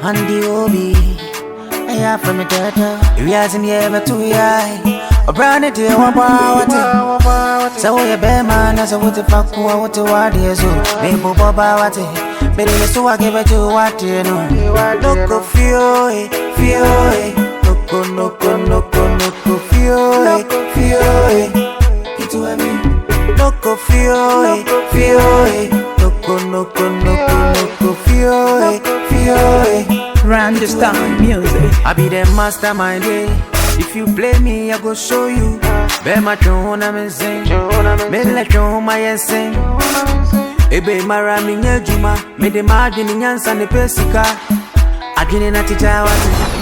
Andy Obi, I have from the data. You are in the ever too high. A brand new one power. So you bear man, as a what the fuck, what to what is you? Maybe Boba, what it. But it is so I give it to what you know. No go feel it. No go feel it. It's what I mean. No go feel it. No go feel it. Random music. I be the mastermind. If you play me, I go show you. Be my tune, I'm insane. Me let you my sing. Ebe mara minye juma. Me de margin nyansa ne pesika. Adwene na tita wate.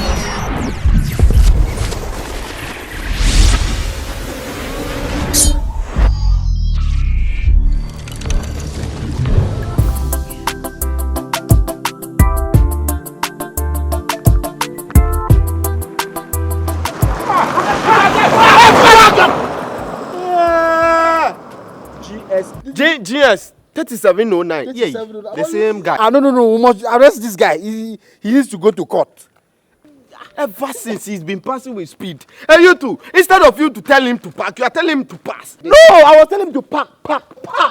GS 3709. Yeah, the same guy. No. We must arrest this guy. He needs to go to court. Ever since he's been passing with speed. And you too, instead of you to tell him to park, you are telling him to pass. No, I was telling him to park.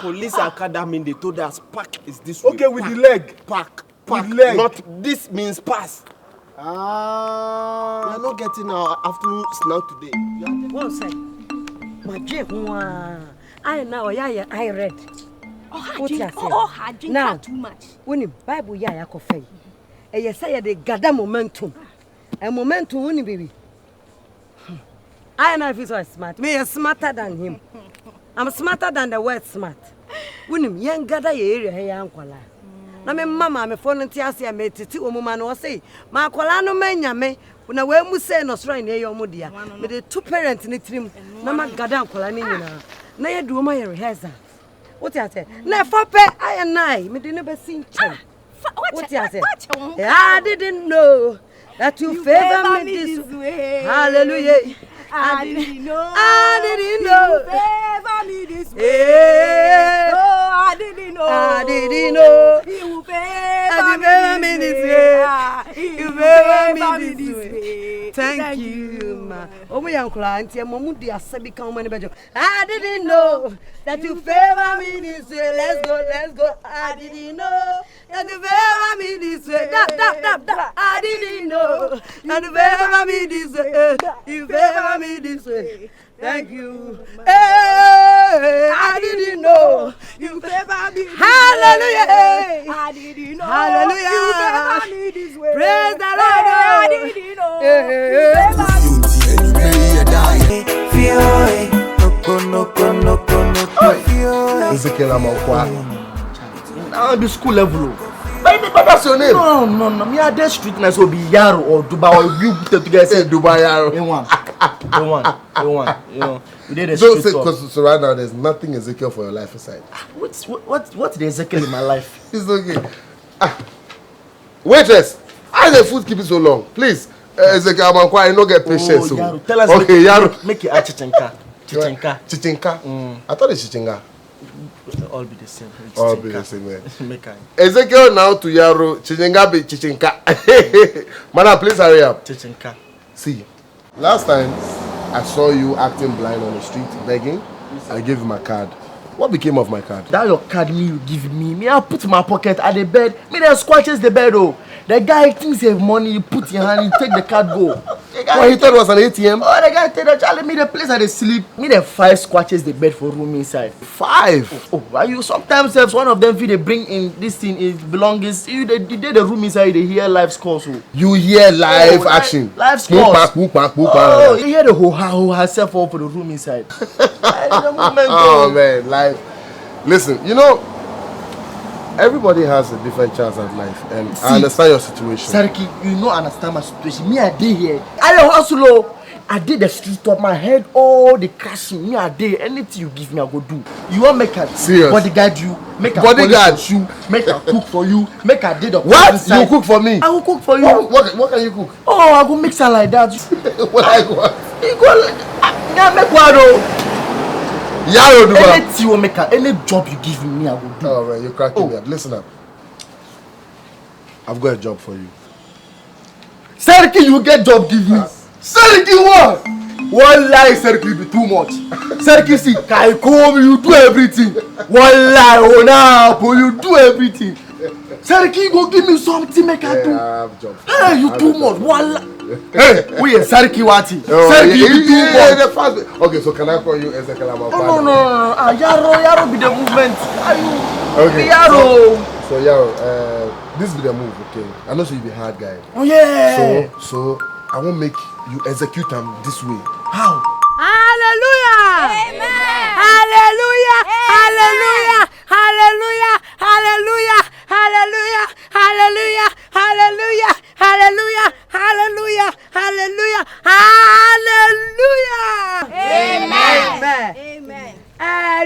Police academy, they told us park is this way. Okay, with the leg. Park. With leg. Not this means pass. We Ah. are not getting our afternoon snack today. One say, my Jehu, I know, I read. Now, too much. When the Bible ya coffee, and you say they gather momentum. A momentum, wouldn't baby. I know if he's so smart. Me is smarter than him. I'm smarter than the word smart. Wouldn't young gather your area, hey, uncle. Na me mama me phone ntiase ya metiti omuma no say ma akola no manya me na we mu say no sro na eyo mudia me the two parents ni trim na ma gada akola ni nyina na ye duo ma ye rehearsal what you say na for pe I and me dey never seen chen what you say I didn't know that you favor me this way hallelujah I didn't know you favor me this way oh I didn't know you favor me this way you favor me this way thank you ma oh my uncle auntie momu di asabi kan mo ni bejo I didn't know that you favor me this way let's go I didn't know that you favor me this way da I didn't know that you favor me this way you favor me this way thank you hey I didn't know you favor me hallelujah I didn't know hallelujah you favor me this way praise the Lord I didn't know you favor me Feel it. No feel Ezekiel Amankwa. Now the school level. Baby, that's your name. No. Me are the street nice will be Yaro or Dubai or you put together. Say Dubai Yaro. In one. You know, we did a Don't street say because so right now there's nothing Ezekiel for your life aside. What's the Ezekiel in my life? It's okay. Waitress, how the food keep it so long? Please, Ezekiel Amankwa, I no get patience. Yaro, tell us. Okay, Yaro. Make it a chichenka. Chichenka. I thought it's chichenga. All be the same. All be the same, man. Make I. Ezekiel now to Yaro, chichenga be chichenka. Madam, please hurry up. Chichenka. See, last time I saw you acting blind on the street begging. I gave you my card. What became of my card? That your card me you give me I put in my pocket at the bed. Me then scratches the bed oh. The guy thinks he have money, you put your hand, you take the card go. Well, he thought it was an ATM. Oh, the guy tell the child me the place at the sleep. Me the 5 scratches the bed for room inside. 5. Oh, are you sometimes if one of them feel they bring in this thing is belongings. You did the room inside they hear live scores. Oh. You hear live action. Live scores. Oh, you hear the ho herself all for the room inside. Oh man, live. Listen, you know, everybody has a different chance at life, and I understand your situation. Sariki, you don't understand my situation. Me, I did here. I hustle. I did the street top my head, all the cash. Me, I did anything you give me, I go do. You want make a bodyguard you, make a bodyguard you, make a cook for you, make a did the what? You cook for me? I will cook for you. What can you cook? Oh, I go mix her like that. What I go? You go make what? Yaro, do anything you make any job you give me, I will do. Oh man, you're cracking me up. Listen up. I've got a job for you. Seriki, you get job, give me. Seriki, what? One lie, Seriki be too much. Seriki, see, I come, you do everything. One lie, oh now, you do everything. Seriki, go give me something, make I do. I have job. Hey, you too much. One lie. Hey, we are Seriki Wati. Seriki, you too much. Okay, so can I call you Ezekiel? No. Yaro be the movement. Okay. Yaro. So Yaro, this be the move, okay? I know so you be hard guy. Oh yeah. So I won't make you execute them this way. How? Hallelujah. Amen. Hallelujah. Hallelujah. Hallelujah. Hallelujah. Hallelujah. Hallelujah. Hallelujah. Hallelujah. Hallelujah. Hallelujah. Hallelujah. Amen. Amen.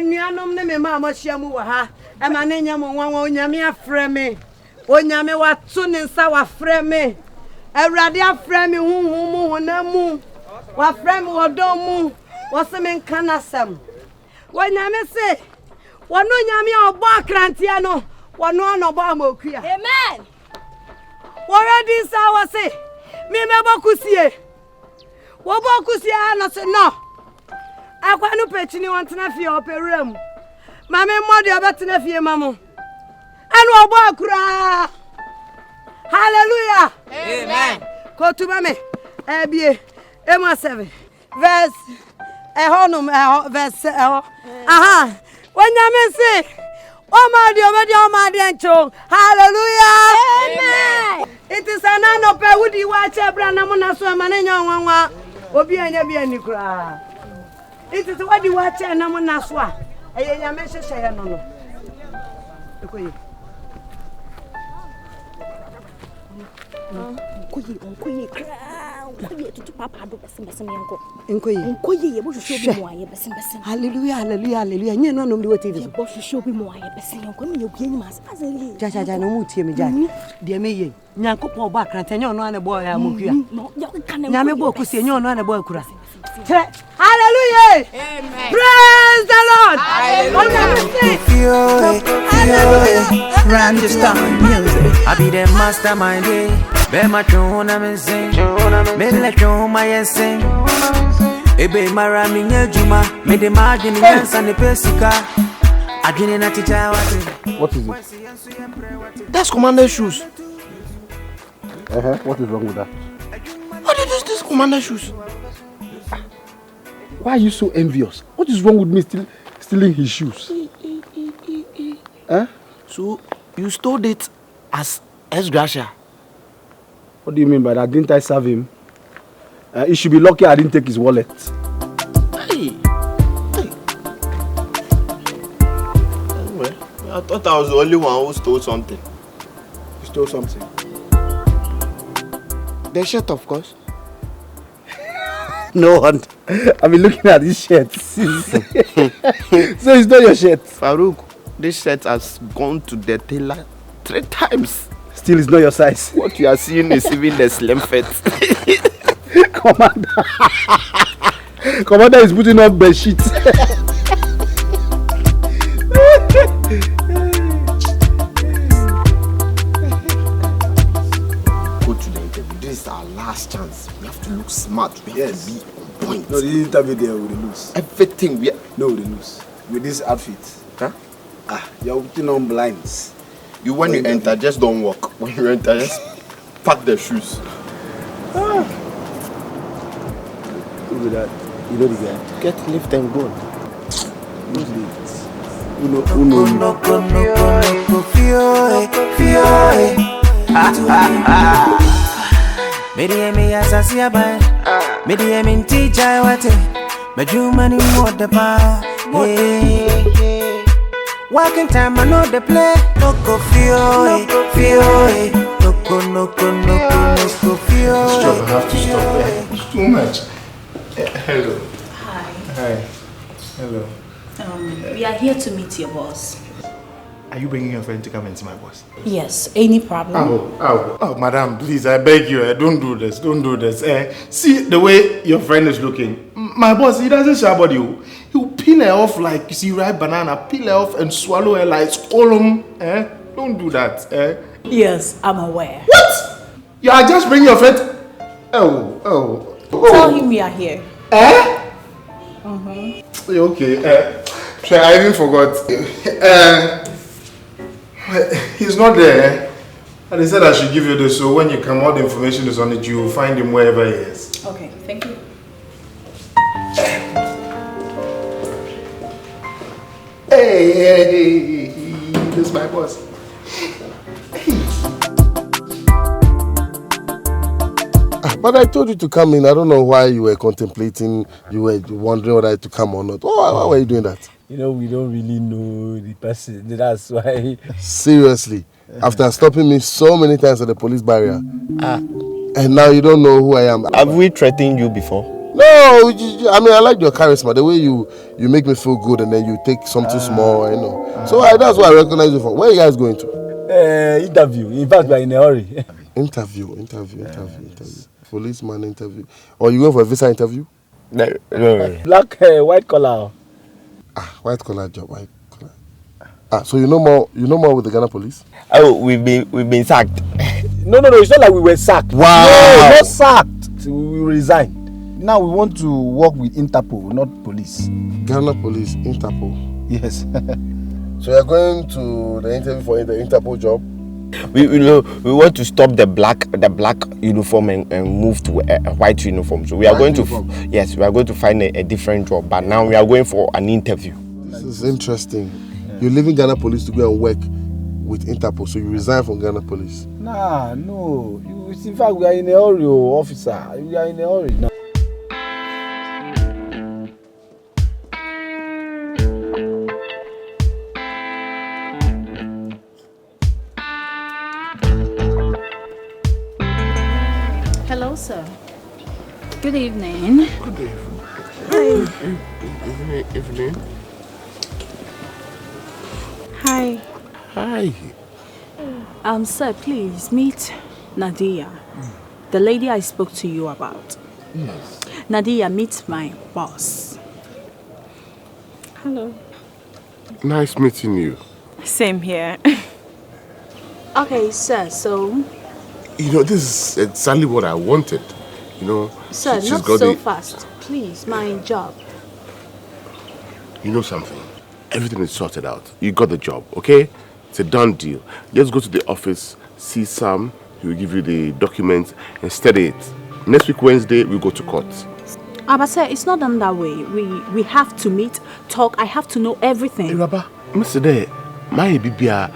Nuanom ne me mama hyiamu wa ha. E ma ne nyam nwanwa onyame afrɛ me. Onyame wato ne nsa wafrɛ me. Awurade afrɛ me huhu mu honamu. Wafrɛ me wodom mu. Wose me nka nasɛm. Onyame se wono nyame obɔ akrantia no. Wono anobɔ amokua. Amen. Already sa wose me mebɔ kusie. Wo bɔ kusie no se no. Akwa no pechini wantena fie operam. Mame mmodi obetena fie mamo. Anu obɔ akura. Hallelujah. Amen. Go to mame. Ebie. Ema 7. Verse verse aha. Wanyame se Omadi encho. Hallelujah. Amen. It is an anope wudi wache brana muna so mane nyanwanwa. Obi anya bi ani kura. It is what you watch and I'm not swa. I am a share no. Hallelujah, hallelujah, hallelujah. You know, no, what it is. Boss show me more. I bet you come you gain mass. Jaja, no mood here, me, Jack. Dear me, Yanko Paul back and you know, a boy, I'm okay. Yamabo could say, you know, a boy, Kura. Hallelujah! Amen. Praise the Lord! Random music. I be the mastermind, be my tune, I'm sing. Me let you my sing. Ebe marami nyejuma, me the margin yes and the pesika. I didn't know teacher What is it? That's commander shoes. What is wrong with that? What is this commander shoes? Why are you so envious? What is wrong with me stealing his shoes? So you stole it as Gracia. What do you mean by that? Didn't I serve him? He should be lucky I didn't take his wallet. Hey. Well, I thought I was the only one who stole something. You stole something? The shirt, of course. No wonder. I've been looking at this shirt since. So it's not your shirt? Farouk, this shirt has gone to the tailor 3 times. Still, it's not your size. What you are seeing is even the slim fit. Commander is putting up bed sheets. Go to the interview. This is our last chance. We have to look smart. We have to be on point. No, the interview there with the loose. Everything we No, the loose. With this outfit. Huh? You're putting on blinds. When you enter, just don't walk. When you enter, just pack the shoes. Look at that. You know the guy. Get lift and go. Who's late? Uno. Mediemi asasia bai. Mediemi teacher wate. Majumani more the power. Walking time I know the play. Noko fio. Noko fio. Stop, I have to stop there. It's too much. Hello. Hi. Hello. We are here to meet your boss. Are you bringing your friend to come and see my boss? Yes. Any problem? Oh, madam, please, I beg you, don't do this, see the way your friend is looking. My boss, he doesn't share body. He'll peel her off like, you see, ripe banana, peel her off and swallow her like column. Don't do that. Yes, I'm aware. What? You are just bringing your friend? Oh. Tell him we are here. Okay. I even forgot. He's not there. And he said I should give you this, so when you come, all the information is on it. You will find him wherever he is. Okay, thank you. Hey, this is my boss. But I told you to come in. I don't know why you were contemplating, you were wondering whether to come or not. Why were you doing that? We don't really know the person. That's why. Seriously. After stopping me so many times at the police barrier. And now you don't know who I am. Have we threatened you before? No, I mean, I like your charisma. The way you make me feel good and then you take something small, you know. So that's why I recognize you from. Where are you guys going to? Interview. In fact, we are in a hurry. Interview. Policeman interview. Or you going for a visa interview? No. Black hair, white collar. White collar job, white collar. So you know more with the Ghana police? Oh, we've been sacked. No, it's not like we were sacked. Wow. No, not sacked. We resigned. Now we want to work with Interpol, not police. Ghana police, Interpol. Yes. So you're going to the interview for the Interpol job? We want to stop the black uniform and move to a white uniform. So we are going to we are going to find a different job. But now we are going for an interview. This is interesting. You're leaving Ghana police to go and work with Interpol, so you resign from Ghana police. No. In fact, we are in a hurry, officer. We are in a hurry now. Hello, sir. Good evening. Good evening. Hi. Hi. Sir, please meet Nadia, the lady I spoke to you about. Yes. Nadia, meet my boss. Hello. Nice meeting you. Same here. Okay, sir, so... You know, this is exactly what I wanted. You know, Sir, she's not got so fast. Please, my job. You know something? Everything is sorted out. You got the job, okay? It's a done deal. Just go to the office, see Sam, he will give you the documents and study it. Next week, Wednesday, we go to court. But sir, it's not done that way. We have to meet, talk. I have to know everything. Hey, Rabba, Mr. Day, my bibia,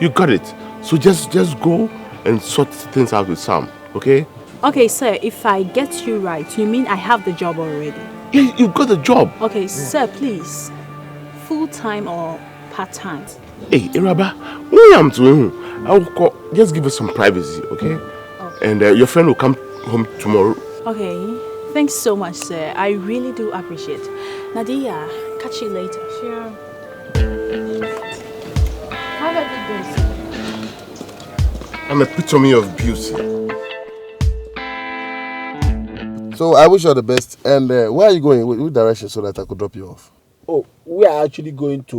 you got it. So just go and sort things out with Sam, okay? Okay, sir, if I get you right, you mean I have the job already? Yeah, you got the job. Okay, sir, please. Full-time or part-time? Hey, Rabba, when I'm to him, I will call, just give us some privacy, okay? And your friend will come home tomorrow. Okay, thanks so much, sir. I really do appreciate it. Nadia, catch you later. Sure. Have a good day, sir. I'm a epitome of beauty. So I wish you all the best. And where are you going? Which direction so that I could drop you off? Oh, we are actually going to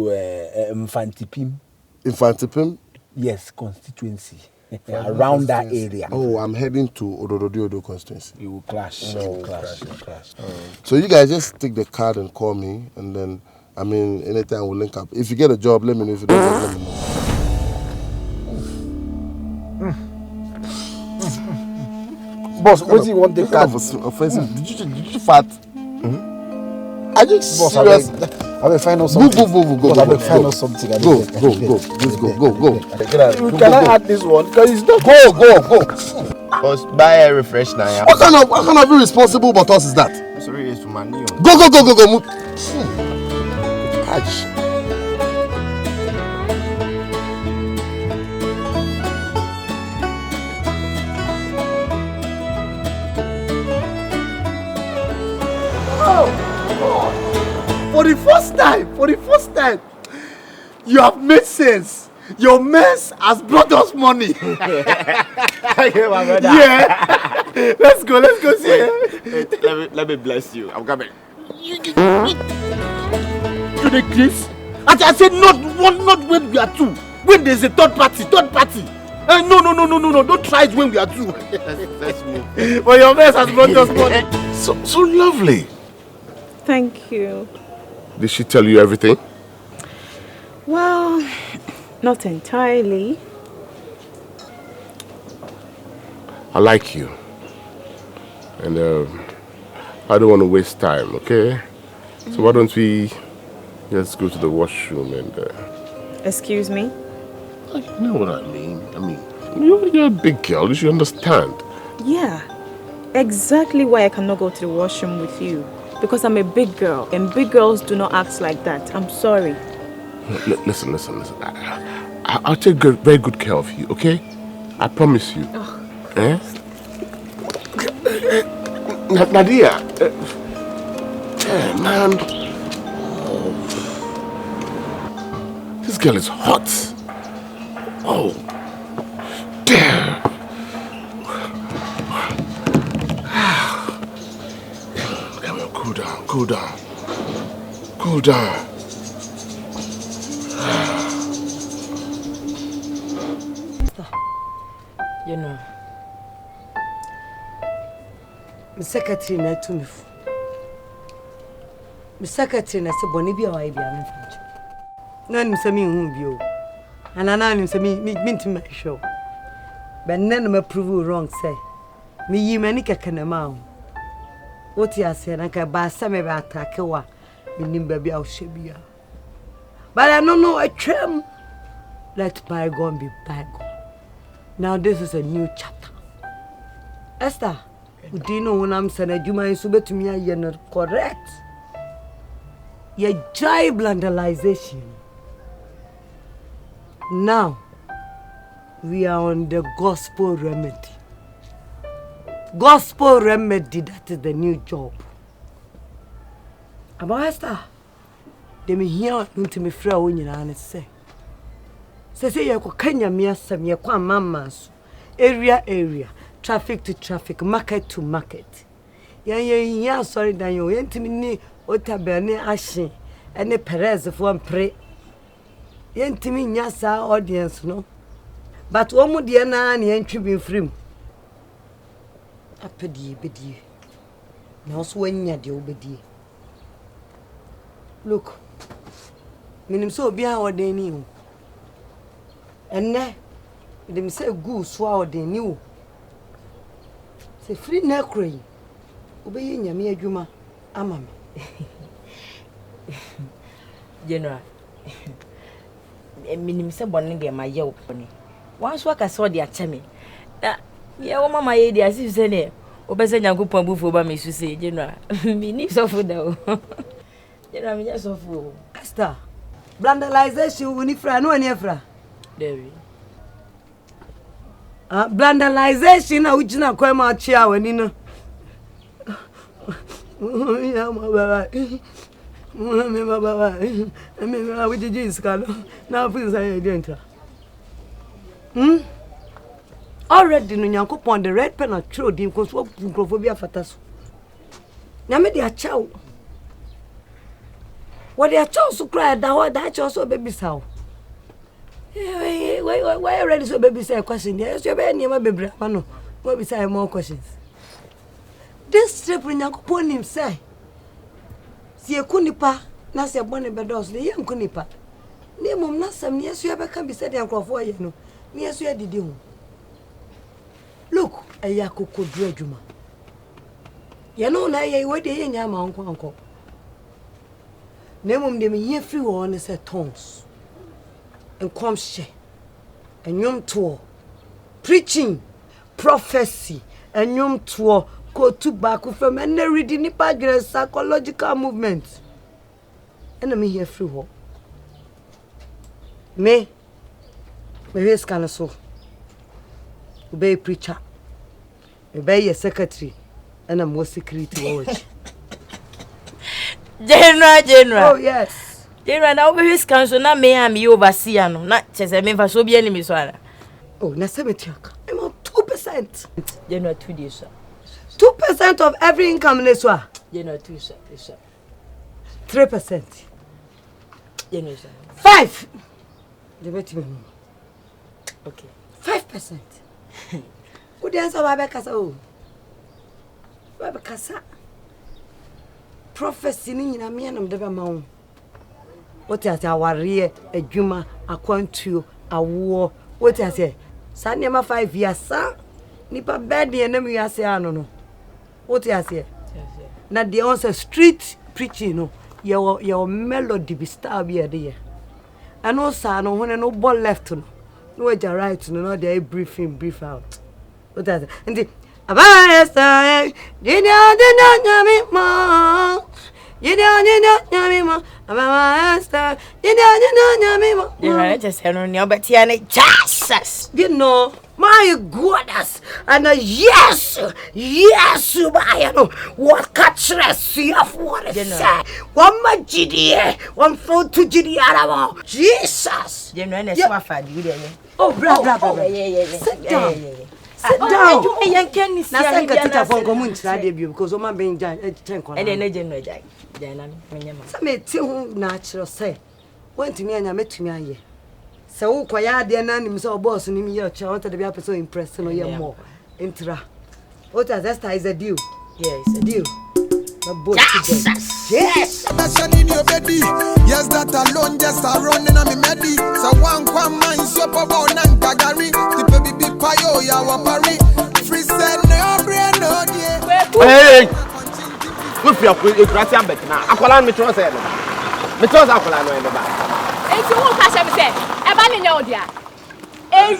Infantipim. Infantipim? Yes, constituency. Around that area. Oh, I'm heading to Odododiodo constituency. You will clash. You will clash. So you guys just take the card and call me, and then, I mean, anytime we'll link up. If you get a job, let me know. If you don't, let me know. Boss, what do you want the card? Offensive. Did you fart? Are you Boss, serious? I will find out something. Go. I will find out something. Go. Just go. You cannot add this one because it's not. Go. Boss, buy a refresh now. Yeah. What kind of irresponsible boss is that? Sorry, it's for my new. Go. Move. Gosh. For the first time, you have made sense. Your mess has brought us money. Okay, my brother. Yeah. Let's go see. Let me bless you. I'm coming. You the Chris? I said not when we are two. When there's a third party. No. Don't try it when we are two. That's me. But your mess has brought us money. So lovely. Thank you. Did she tell you everything? Well, not entirely. I like you. And I don't want to waste time, okay? So why don't we just go to the washroom and... Excuse me? You know what I mean? You're a big girl. You should understand. Yeah. Exactly why I cannot go to the washroom with you. Because I'm a big girl. And big girls do not act like that. I'm sorry. Listen. I'll take very good care of you, okay? I promise you. Eh? Nadia. Man. This girl is hot. Oh. Damn. Come on, cool down. You know, my secretary na to me. My secretary na say boni bi a wai bi am fa. Na nim say me hu bi o. Ana na nim say me ntim show. But none me prove wrong say. Me yi mani keke na ma o. What you say na ka ba say me ba attack wa. Me nim ba bi a o hye bia. But I don't know a tram. Let bygone be bygone. Now this is a new chapter. Esther, you didn't know when I'm saying that you might submit to me, you're not correct. Your giant vandalization. Now, we are on the gospel remedy. Gospel remedy, that is the new job. About Esther, they me hear to me fra when you and say you ko Kenya me asem ye kwa mama so area traffic to traffic market to market ye sorry dan yo yentimi ni otabene ahye ene perez fo mpre yentimi nya sa audience no but omu de na na yentwi bi frim apedi bedi na so wanya de obedi look minim so obi a odeni o enne dem say go so a odeni o se free na krai obeyi nyame adwuma ama me general minim se bonne de ma ye oponi wan so aka so de ache me na ye wo mama ye de asif se ne obese nyankopon bufo ba me su se general minim so fo da o general me so fo Esther vandalization woni fra no ani fra Devi vandalization na ujina kwa ma chia wani no ya ma baba me baba me we did this kalo na please I didn't already no nyankopon the red pen or throw dim cause what microphobia fataso na me dia chawo what dia chawo so cry da chawo so baby saw why already so baby say question yes you be niam bebre no what be say more questions this trip nyankopon him say si ekunipa na se bone bedos le ye nkunipa ne mom na sam ne yesu be kan bi say dem crofo ye no ne yesu adidi hu look eya kokodru adwuma ye no na ye we de ye nya ma onko ne mom dem ye free wo ne say tongues and come share and yum tour preaching prophecy and yum tour go to back from and reading nipa psychological movement and me here free wo me is kind of so be preacher be a secretary and I'm more security watch general oh yes general na obehis council na me am you overseer no na chese me fa so bia ni me so ara oh na semetiaka I'm on 2% general 2 days sir 2% of every income leswa general 2 sir 3% general sir 5 the bet me okay 5%. Who dance over Becassa? Oh, Becassa. Prophecy in a man of the Bamon. What is our rear, a juma, a quantue, a war? What is it? Sanema 5 years, sir. Nipa bad enemy, I say, I don't know. What is it? Not the answer street preaching, no. Your melody be star be a dear. And no son, no one no ball left to no. No way to right, no, they brief in, brief out. What is it? And the Abasta, you know, you know, my goodness, and yes, what catches you of what is said? One magidi, one flow to Gidiana, Jesus. You know, and oh, brother, sit down. Sit down. I can't see a phone community because I'm being giant. And then I didn't some natural say. Went to me and I met me. So, quiet, the anonymous or boss in your child to be so impressed or your more. Intra. What is a deal? Yes, a deal. Yes, in your baby. Yes, that alone just a running on me meddy. So one man so power and gagari. The baby payo ya wapari. Free said no brain no dear. Hey, look for your Christian bet now. Akola me trust say. Me trust Akola no in the back. It's you who catch me say. Eba ni odia. I'm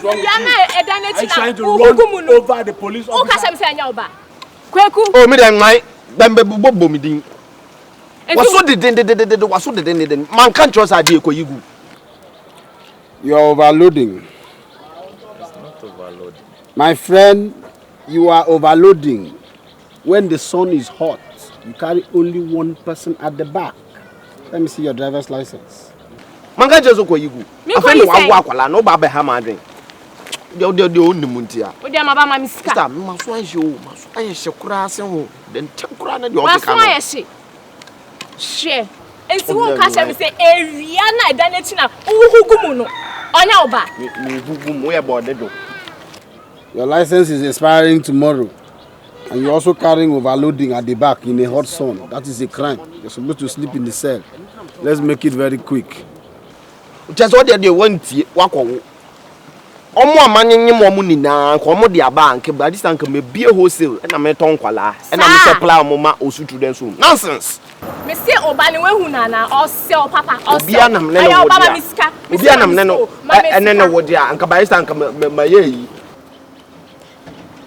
trying to run over the police officer. Who catch me say anya oba. Kweku. Oh, me dem mai. Dem be bobo mi din. Waso de waso de man can't trust idea ko yigu. You are overloading. It's not overloading. My friend, you are overloading. When the sun is hot, you carry only one person at the back. Let me see your driver's license. Man can't just ko yigu. Afeni wa akwala no ba be ha ma dwen. De onni muntia. O de ma ba ma misika. Sister, ma so anhye o, ma so anhye kura ase ho. Den tenkura na de o ka. Ma so anhye. Share. Enti won ka se me say area na eda na chi na uhugumu no. Onya oba. Me hugumu we bode do. Your license is expiring tomorrow. And you're also carrying overloading at the back in a hot sun. That is a crime. You're supposed to sleep in the cell. Let's make it very quick. Just what they want wako. Omo amanye mo mu nina ko mo de aba anke ba this anke me bie wholesale na me ton kwala na me supply mo ma osu students room. Nonsense. Me say obale we hu na o se o papa o se. Bia nam ne no wo dia. Bia nam ne no ene ne wo dia anka ba this anke ma ye.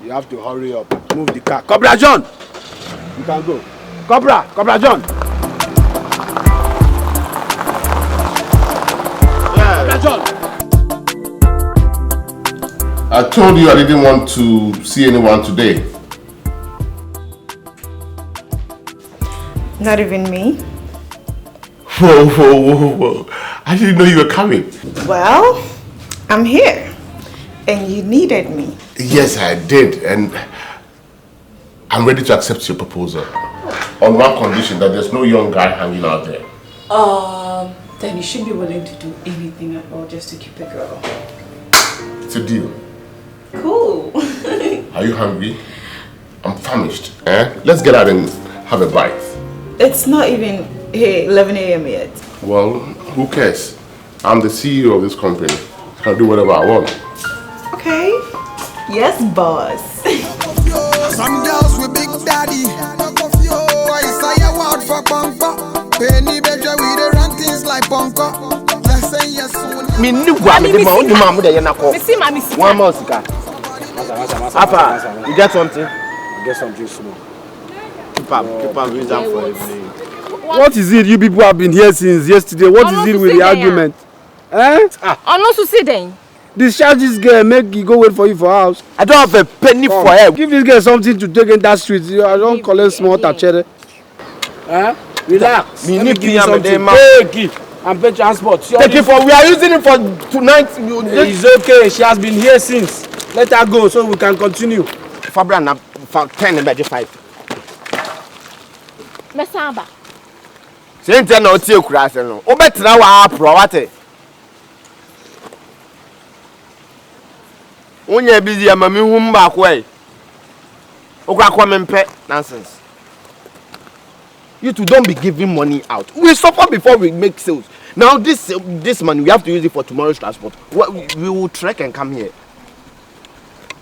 You have to hurry up. Move the car. Cobra John. You can go. Cobra John. Yeah. Cobra John. I told you I didn't want to see anyone today. Not even me? Whoa. I didn't know you were coming. Well, I'm here. And you needed me. Yes, I did. And I'm ready to accept your proposal. On one condition, that there's no young guy hanging out there. Then you should be willing to do anything at all just to keep a girl. It's a deal. Cool. Are you hungry? I'm famished. Let's get out and have a bite. It's not even 11 a.m. yet. Well, who cares? I'm the CEO of this company. I'll do whatever I want. Okay. Yes, boss. Some girls with big daddy. I say a word for bunko. Penny better with the run things like bunko. Yes. Me nigwa me de ma oni ma mu de ye na ko. Me see ma misika. One more sika. Apa, you get something? I get something small. Keep up reason for it. What is it? You people have been here since yesterday. What is it with the argument? Ono so say den. Discharge this girl, make you go wait for you for house. I don't have a penny for her. Give this girl something to take in that street. I don't collect small tachere. Relax. Me need give you something. Take it. And pay transport. Take it for. We are using it for tonight. It's okay. She has been here since. Let her go so we can continue. Fabra na 10 and 5. Mesamba. Sente na oti ekura se no. Obetra wa apro wate. When you're busy, I'm a me back way. Nonsense. You two don't be giving money out. We suffer before we make sales. Now this money we have to use it for tomorrow's transport. We will trek and come here.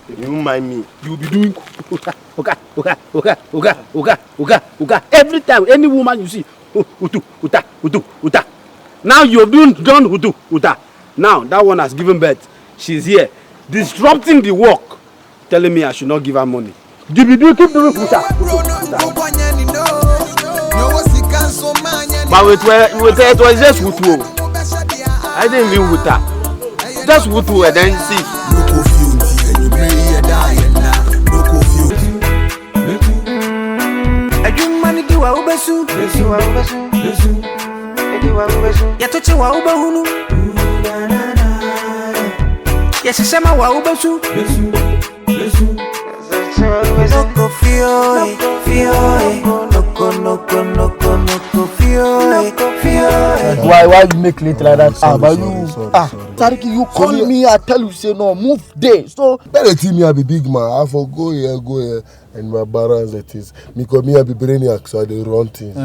You mind me? You'll be doing okay. Every time any woman you see, uta. Now you've done uta. Now that one has given birth. She's here, disrupting the work, telling me I should not give her money. Keep doing uta. But it was just wutu. I didn't even wuta. Just wutu and then see. Why you make late like that? Sorry. Tariki, you call me, I tell you, say no, move there. So let the team me be big man. I for go here, and my balance it is. Because me I be brainiac, so I dey run things.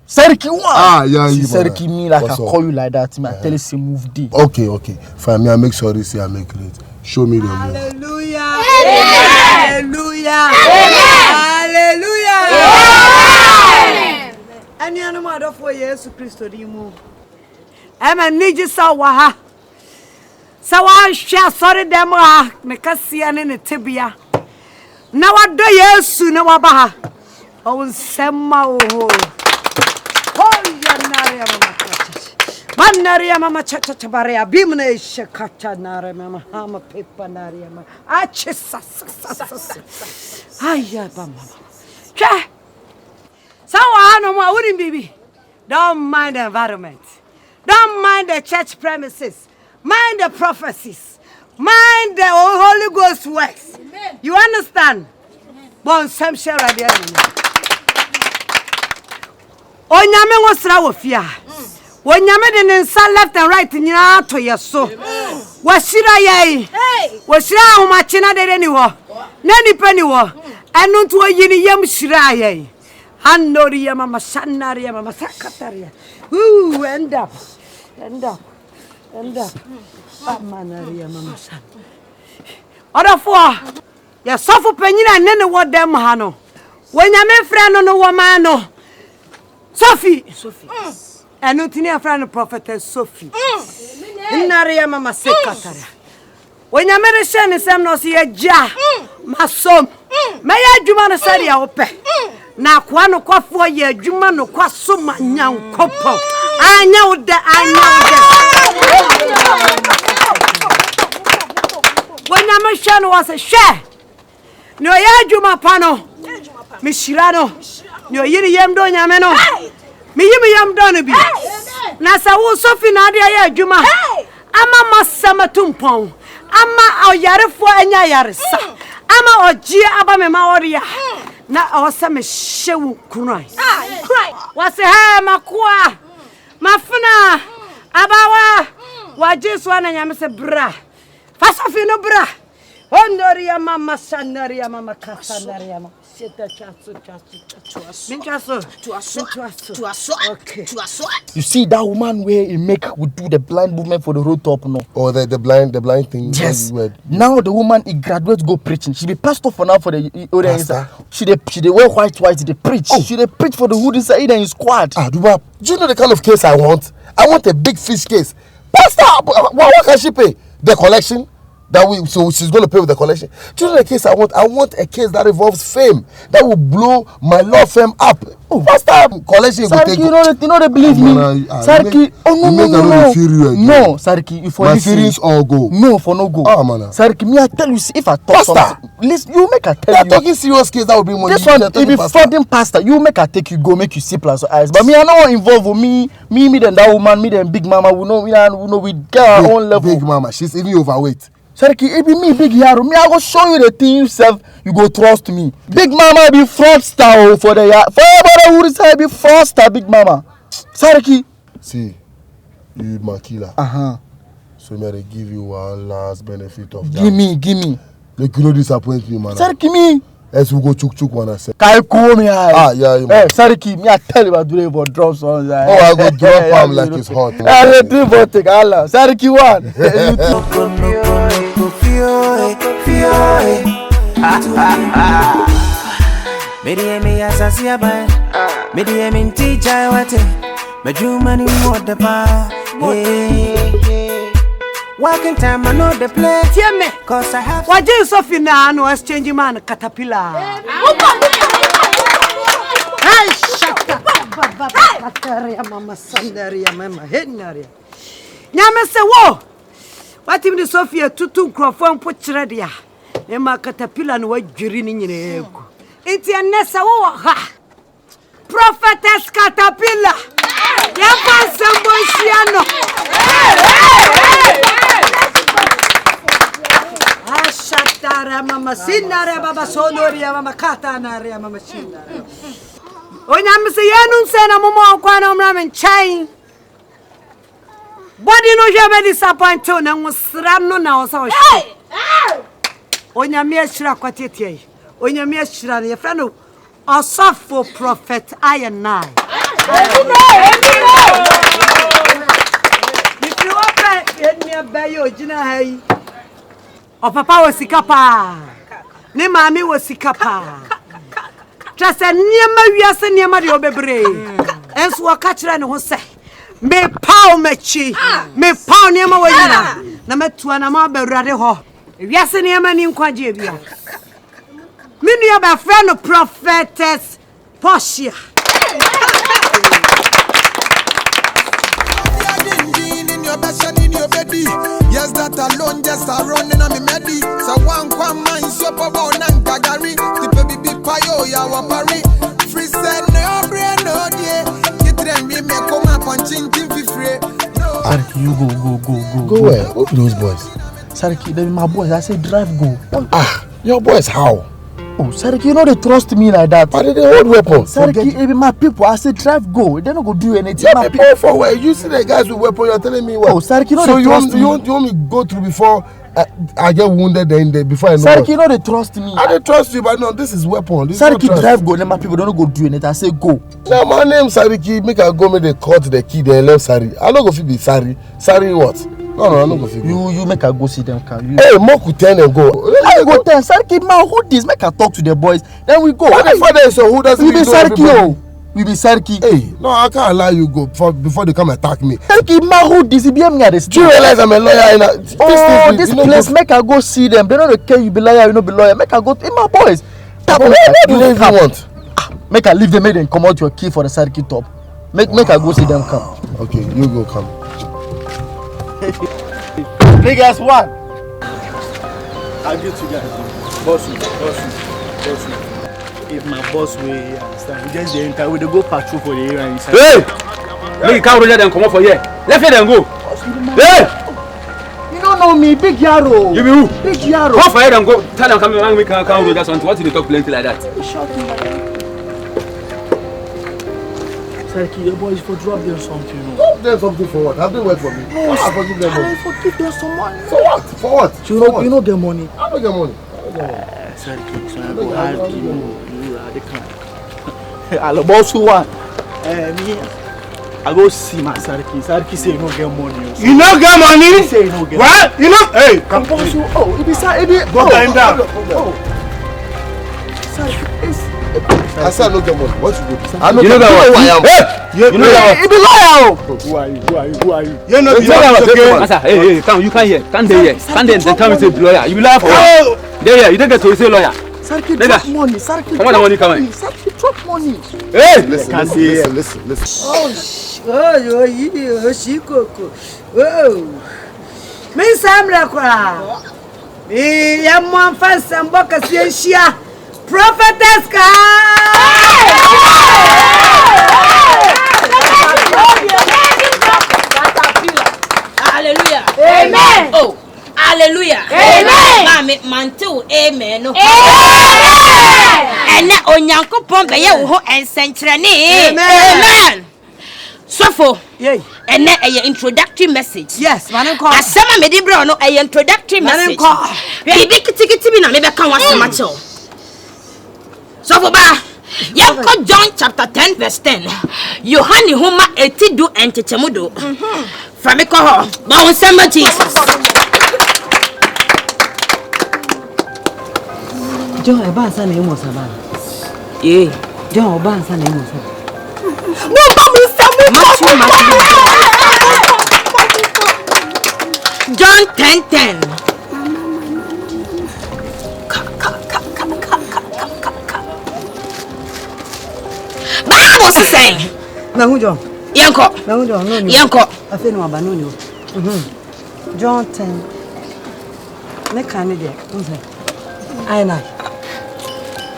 Sariki, what? Yeah, you. Sariki me like I call you like that. Me I tell you say move there. Okay. Fine, me I make sure this I make late. Show me the move. Hallelujah. Hallelujah. Hallelujah. And you know what for Jesus Christ to move. I'm a niji sawa. Sawa share sorry them me kasi ane ne tibia. Na wado Yesu na wabaha. O sema oho. Hoya nare mama chacha. Manare mama chacha bare bimne shekata nare mama hama pepa nare mama. Achisa. Aya mama. Che. Sawa no more wouldn't baby. Don't mind the environment. Don't mind the church premises. Mind the prophecies. Mind the Holy Ghost works. Amen. You understand? Bon some share radio. Onyame wosra wofia. Onyame de nsa left and right nyina to yeso. Wasira yai. Wasira ahomachena de ni wo. Na nipa ni wo. Enu nto yini yam shira yai. Handoria mama sanaria mama sakataria. End up. Manaria mama san. Other for ya suffer penina nene what them hano. When ya me friend no woman no. Sophie. And no tini friend prophetess Sophie. Naria mama sakataria. When ya me shene sem no see ja. Masom. Me ya djuma no sari ya ope. Na kwa no kwafo ye adwuma no kwaso manyankopon anya ude wanya mashano wase she no ye adwuma pa no me shira no no yiri yem do nyame no me yimi yem do no bi na sa wo Sophie na ade ye adwuma ama masama tumpon ama oyarefo anya yaresa ama ogie aba me ma oria na awasame shewu kunai wase ha makua mafuna abawa wajesu ana nyame se bra fasofi no bra ondoria mama sanaria mama kasanaria mama seta chasu okay. You see that woman where he would do the blind movement for the road top no. Oh the blind thing. Yes. Now the woman he graduates go preaching. She be pastor for now for the audience. She they wear white they preach. Oh. She they preach for the hood inside in squad. Duba, do you know the kind of case I want? I want a big fish case. Pastor, what can she pay? The collection? So she's going to pay with the collection. Do you know the case I want? I want a case that involves fame. That will blow my law firm up. Oh, Pastor, collection. Sarki, you know they believe me. Sarki, no, Sarki, if for my feelings all go. No, for no go. Oh, man. Sarki, me I tell you, if I talk something, listen, you make I tell you. Talking serious case that will be money. This one, if you funding pastor, you make I take you go, make you see plus eyes. But me, I not involved with me then that woman, me then big mama. We know we get our own level. Big mama, she's even overweight. Sarki, it be me, big hero. Me, I go show you the thing yourself. You go trust me. Big mama be fraudster for the yard. For everybody who say be fraudster, big mama. Sarki. See, you my killer. Uh-huh. So So may I give you one last benefit of that. Give me. Make you no disappoint me, man. Sarki me. Yes, we go chuk one I say. Kai call me high. Ah, yeah, man. Hey, Sarki, me I tell you about doing for drop songs. Oh, I go drop him like it's hot. I do for take Allah. Sarki one. Me asasia ba. Me di me teacher wate. Me jumani mo the pa. Working time I know the play. Tell me, cause I have. What is Sophie now? No exchange man caterpillar. Hey, shut up. Bataria mama sandaria mama henaria. Nyame se wo. What him the Sophia tutu crofon pochre dia. E ma caterpillar no wadwiri ni nyine egu. Enti enesa wo ha. Prophetess caterpillar. Ya pasambo siano. Ashatara mama sinare baba sonoria mama katanaria mama sinare. Onyam se yenu se na momo kwa na omra men chai. Body no je be disappoint na nwosra no na wo sa wo. Onyam ye hira kwatetie. Onyam ye hira ne yefra no Osofo prophet Ayanai. If you open any bayo jina hai. O papa was sikapa. Ne mami was sikapa. Just a niema wiase niema de obebre. Enso waka kire ne ho se. Me paw mechi. Me paw niema wayina. Na metua na ma bewrade ho. Wiase niema ni nkwaje bia. Minu ya ba friend of prophetess Portia. Yes, that alone just a running on me medi. So one man so about Nangagari. The baby be payo ya wapari. Free said no brain no day. Get them me come up punching TV free. Sarki, you go. Go where? Who be those boys? Sarki, they be my boys. I say drive go. Ah, your boys how? Oh, Sarki, you know they trust me like that. Why did they hold weapons? Sarki, even my people, I say drive go. They don't go do anything. Yeah, people forward. You see the guys with weapons, you're telling me what? Oh, Sarki, you know so they trust me. You want me to go through before I get wounded then before I know Sarki, what? you know they trust me. I don't trust you, but no, this is weapon. This Sarki, is drive go. Then my people don't go do anything. I say go. Now my name Sariki. Make I go make they cut the key. They left Sari. I don't go fit be Sari. Sari what? No, I don't go fit. You make I go see them. Can you? Hey, Moku 10 and go. I go 10. Sarki, man, who this? Make I talk to the boys. Then we go. What the father is so who doesn't We be Sarki, oh. We be Sarki. Hey, no, I can't allow you go before they come attack me. Sarki, man, who this? Be me at the Do you realize I'm a lawyer? This place, make I go see them. They don't care you be lawyer, you know be lawyer. Make I go. In my boys. What do they even want? Make I leave them. Make them come out your key for the Sarki top. Make I go see them come. Okay, you go come. Niggas one. I'll get you guys. Boss you. If my boss will understand, we just enter, we go patrol for the area inside. Hey! Make can't roll them come up for here. Left here then go. Hey! You don't know me, big yarrow. You be who? Big yarrow. Come for here and go. Tell them come and we can't roll that something. What did they talk plenty like that? Sarki, your boys for drop them something, you know. Drop them something for what? Have they worked for me? No, I forgive them money. I forgive them some money. For what? For what? You know get money. I don't get money. Sarki, so I go hard to you. They can't. I'll boss who want. Me, I go see my Sarki. Sarki say you no get money. You no get money? He say you no get what? You know? Hey, come on. Oh, it be Sarki. Go down. Sarki, I said I no get money. What you do? I know that who I am. You know that it be lawyer. Who are you? You know okay. Hey, come. You can't hear. Can't they hear? Can't they come and say lawyer? You laugh. Oh, there. You don't get to say lawyer. Sarki drop money. Sarki come on, money coming. Sarki drop money. Hey, listen. Oh, shikoko. Oh, me samra kwa. Me yamwan fasa mboka sienshia. Prophetess ka. Hallelujah. Amen. Oh, hallelujah. Amen. Mami mantu amen. Amen. Ene onyankopon be ye wo ho ensenkyerene. Amen. Amen. Sofo. Yay. And then a introductory message. Yes, man. Call. I said, my Mcbrown, no, a introductory message. Hey, big ticket to me, now maybe I can't watch the match. Sofo ba. Yanko John chapter 10 verse 10. Yohani Homa etidu entetemudo. From me call. But we send Jesus. John Abansa na imo saba. Yeah. John Abansa na imo saba. John 10:10. What's he saying? Na who John? Yanko. Na who John? No. Yanko. Afi no aba no ni o. John 10. Ne kan ne de. Unse. Ai na.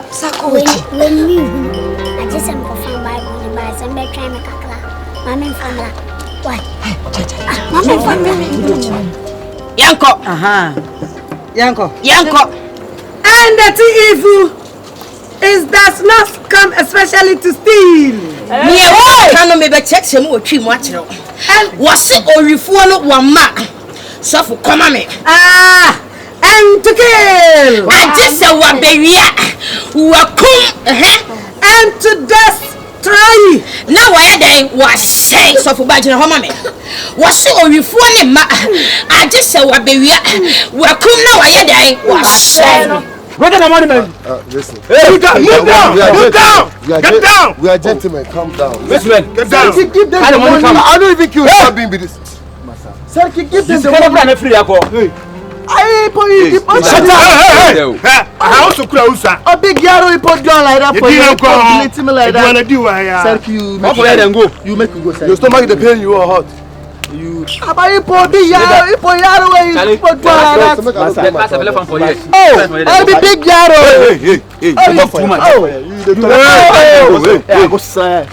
Sako wechi. When you I just am for fun Bible the Bible and be trying make akla. Mama family. Why? Mama family. Yanko. Aha. Yanko. And the evil is does not come especially to steal. Me can me be check some o twi mo akere. And was it orifuo no wama. So for come me. And to kill. I just say wa bewia. Wa kum and to destroy. Now why then was say so for badge homa me. Was it orifuo ne ma. I just say wa bewia. Wa kum na why then was say. Brother, the money man. Listen. Hey, move down. Get down. We are gentlemen. Calm down. Listen, get down. Give them the money. I don't even kill you. Being this. Sir, give them the money. Free ako. I put you. Shut up. Hey. I also close. A big yarrow you put down like that for you. You like that. You Sir, you make you make you go. Sir. Your stomach the pain you are hot. You about you put the yarrow you put down like that. Oh, I'll be big yarrow. Hey. Go sir.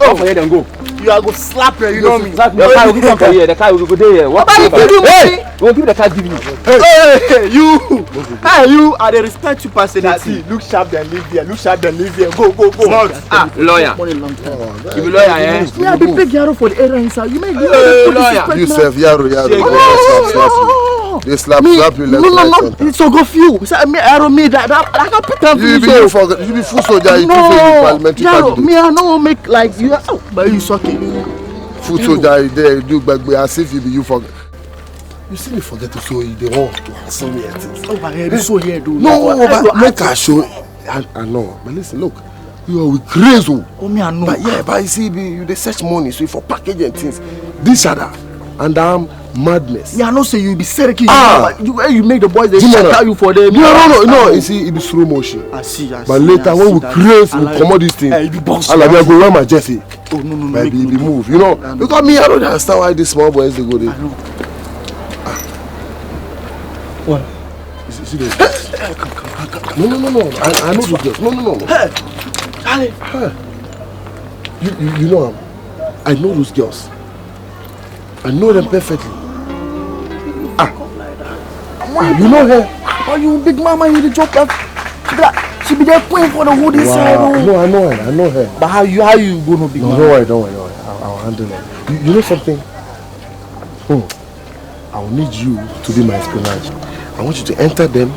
Oh, for you go. You are go slap her, you know me. The car will come for here. The car will go there. What? Hey, we'll give the car give you. Hey, you are the respect you personality. Look sharp then live here. Go. Lawyer. You be lawyer, eh? We are the big yarrow for the area inside. You make lawyer. You serve yarrow. They slap you left. No. It's so good for you. Me arrow me that I can put up you be full soldier. You parliamentary candidate. Me I no make like you. Oh, but you sucking. Full soldier there do back as if you be you forget. You see me forget to show you the wrong to answer me things. Oh, my head is so here, dude. No, but make I show. I know, but listen, look, you are with crazy. Oh, me I know. But you see, you they search money, so for packaging things, this other, and madness. Yeah, I know. Say you be serious. You make the boys they shout you for them. No. You see, it be slow motion. I see. But later when we craze, we come out this thing. It be boss. I go run my jersey. Oh no. Baby, it be move. You know, because me, I don't understand why these small boys they go there. I know. What? You see this? No. I know those girls. No. Hey, Charlie. Hey. You know I know those girls. I know them perfectly. You know her? Oh, you big mama, you the joke that she be there praying for the whole this side. No, I know her. But how you gonna be? No, don't worry. I'll handle it. You know something? I'll need you to be my espionage. I want you to enter them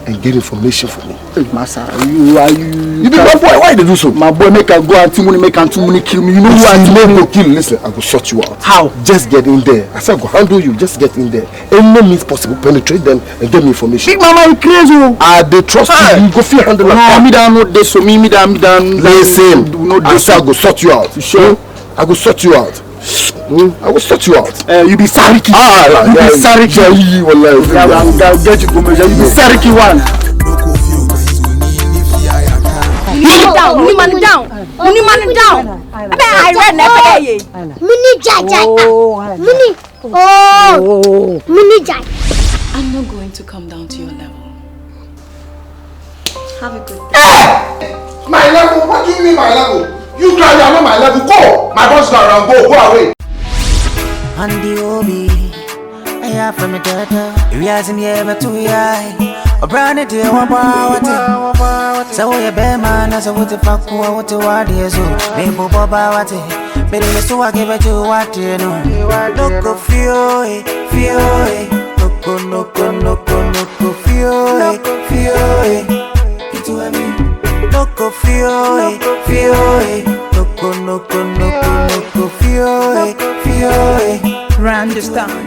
and get information for me. Hey, Massa, you be my boy. Why they do so? My boy make her go and Timoni make and Timoni kill me. You know who I go kill? Listen, I go shut you out. How? Just get in there. I said I go handle you. Just get in there. Any means possible, penetrate them and get me information. Big mama, you crazy? They trust you. You go feel handle. No, me down not this. So me down. Listen, I said I go sort you out. You sure? I go sort you out. I will sort you out. You be Sariki. You be Sariki. I'll get you. You be Sariki one. Muni man down. I read never. Muni Jaja. Muni Jaja. I'm not going to come down to your level. Have a good day. My level? What do you mean my level? You guys are not my level. Go! My boss is around. Go away. And the obi, I have from the data. You guys in here, but too high. A brand new one power. So, you bear man, as a what the fuck, what the word is. Maybe Boba, what Baby, so I give it to what you know. No go feel it, no go, feel it. It's what I mean. No go feel it, no go, feel it. Understand.